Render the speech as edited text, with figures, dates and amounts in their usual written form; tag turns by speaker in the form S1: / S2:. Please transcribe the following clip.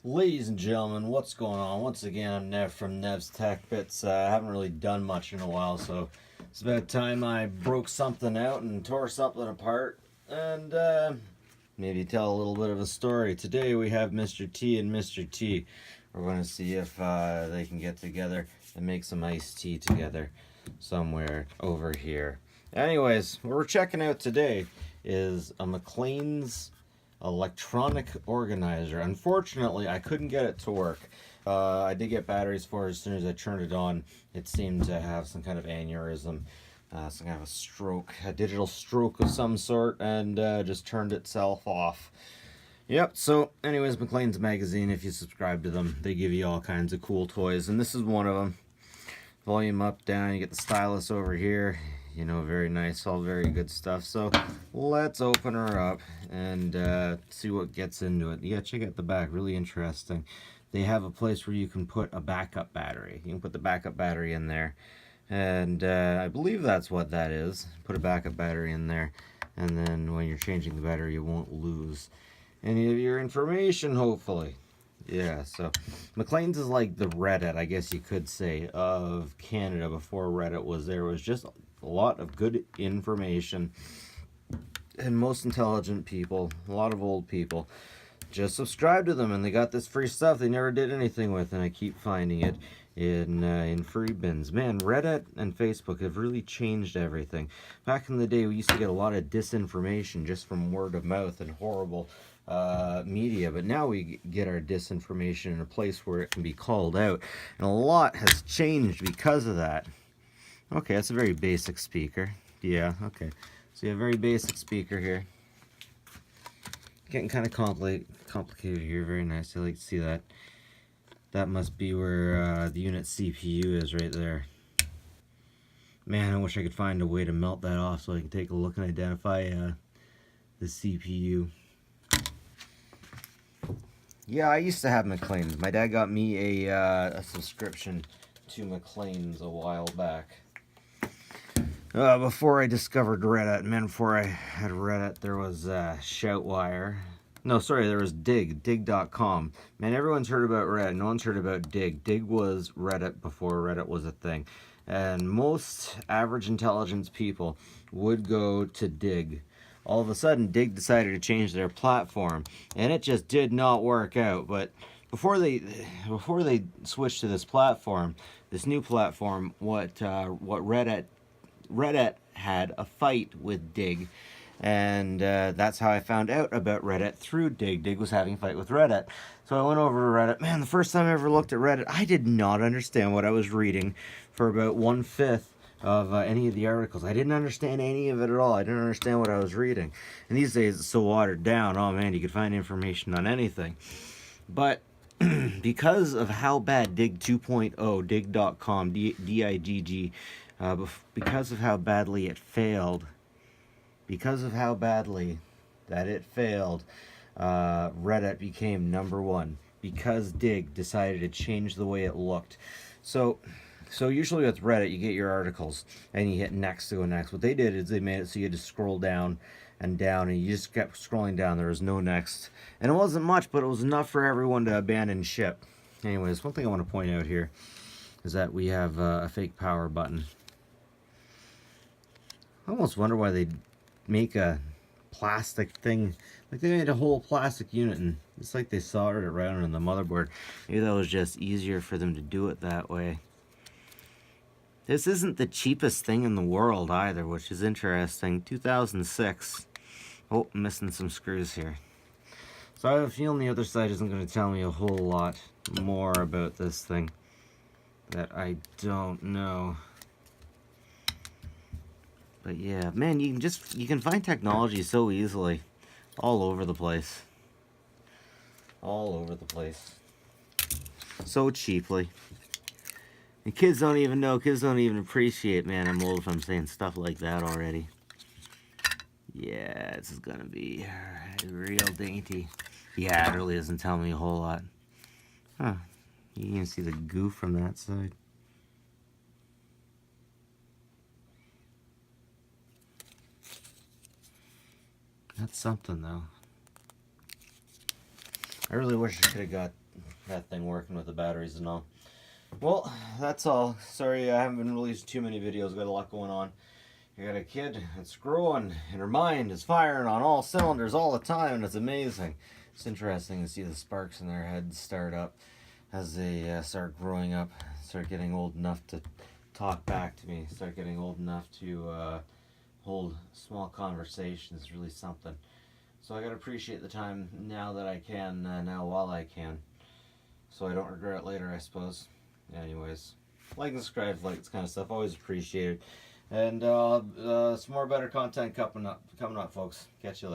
S1: Ladies and gentlemen, what's going on? Once again, I'm Nev from Nev's Tech Bits. I haven't really done much in a while, so it's about time I broke something out and tore something apart and maybe tell a little bit of a story. Today we have Mr. T and Mr. T. We're going to see if they can get together and make some iced tea together somewhere over here. Anyways, what we're checking out today is a McLean's electronic organizer. Unfortunately, I couldn't get it to work. I did get batteries for it. As soon as I turned it on, it seemed to have some kind of aneurysm, some kind of a stroke, a digital stroke of some sort, and just turned itself off. Yep, so anyways, McLean's magazine, if you subscribe to them, they give you all kinds of cool toys, and this is one of them. Volume up, down, you get the stylus over here. You know, very nice, all very good stuff. So let's open her up and see what gets into it. Yeah, check out the back, really interesting. They have a place where you can put a backup battery. You can put the backup battery in there, and I believe that's what that is. Put a backup battery in there, and then when you're changing the battery, you won't lose any of your information, hopefully. Yeah, so McLean's is like the Reddit, I guess you could say, of Canada before Reddit was there. It was just a lot of good information, and most intelligent people, a lot of old people, just subscribe to them, and they got this free stuff they never did anything with, and I keep finding it in free bins. Man, Reddit and Facebook have really changed everything. Back in the day, we used to get a lot of disinformation just from word of mouth and horrible media, but now we get our disinformation in a place where it can be called out, and a lot has changed because of that. Okay, that's a very basic speaker. Yeah, okay. So you have a very basic speaker here. Getting kind of complicated here. Very nice. I like to see that. That must be where the unit CPU is right there. Man, I wish I could find a way to melt that off so I can take a look and identify the CPU. Yeah, I used to have McLean's. My dad got me a subscription to McLean's a while back. Before I discovered Reddit, man, before I had Reddit, there was Shoutwire. No, sorry, there was dig.com. Man, everyone's heard about Reddit. No one's heard about Dig. Dig was Reddit before Reddit was a thing. And most average intelligence people would go to Dig. All of a sudden, Dig decided to change their platform, and it just did not work out. But before they switched to this platform, this new platform, what Reddit had a fight with Dig, and that's how I found out about Reddit, through Dig. Dig was having a fight with Reddit. So I went over to Reddit. Man, the first time I ever looked at Reddit, I did not understand what I was reading for about 1/5 of any of the articles. I didn't understand any of it at all. I didn't understand what I was reading. And these days it's so watered down. Oh man, you could find information on anything. But because of how bad Dig 2.0, dig.com, D-I-G-G, because of how badly it failed, Reddit became #1 because Dig decided to change the way it looked. So usually with Reddit, you get your articles and you hit next to go next. What they did is they made it so you had to scroll down, and you just kept scrolling down. There was no next, and it wasn't much, but it was enough for everyone to abandon ship. Anyways, one thing I want to point out here is that we have a fake power button. I almost wonder why they make a plastic thing. Like they made a whole plastic unit, and it's like they soldered it right on the motherboard. Maybe that was just easier for them to do it that way. This isn't the cheapest thing in the world either, which is interesting. 2006. Oh, I'm missing some screws here. So I have a feeling the other side isn't going to tell me a whole lot more about this thing that I don't know. But yeah, man, you can find technology so easily, all over the place. All over the place. So cheaply. And kids don't even know, kids don't even appreciate, man, I'm old if I'm saying stuff like that already. Yeah, this is gonna be real dainty. Yeah, it really doesn't tell me a whole lot. Huh, you can see the goo from that side. That's something, though. I really wish I could have got that thing working with the batteries and all. Well, that's all. Sorry I haven't been releasing too many videos. Got a lot going on. You got a kid that's growing and her mind is firing on all cylinders all the time, and it's amazing. It's interesting to see the sparks in their heads start up as they start growing up, start getting old enough to talk back to me, start getting old enough to hold small conversations. Is really something. So I gotta appreciate the time now that I can, now while I can, so I don't regret it later, I suppose. Anyways, like and subscribe, like this kind of stuff, always appreciated. And some more better content coming up, folks. Catch you later.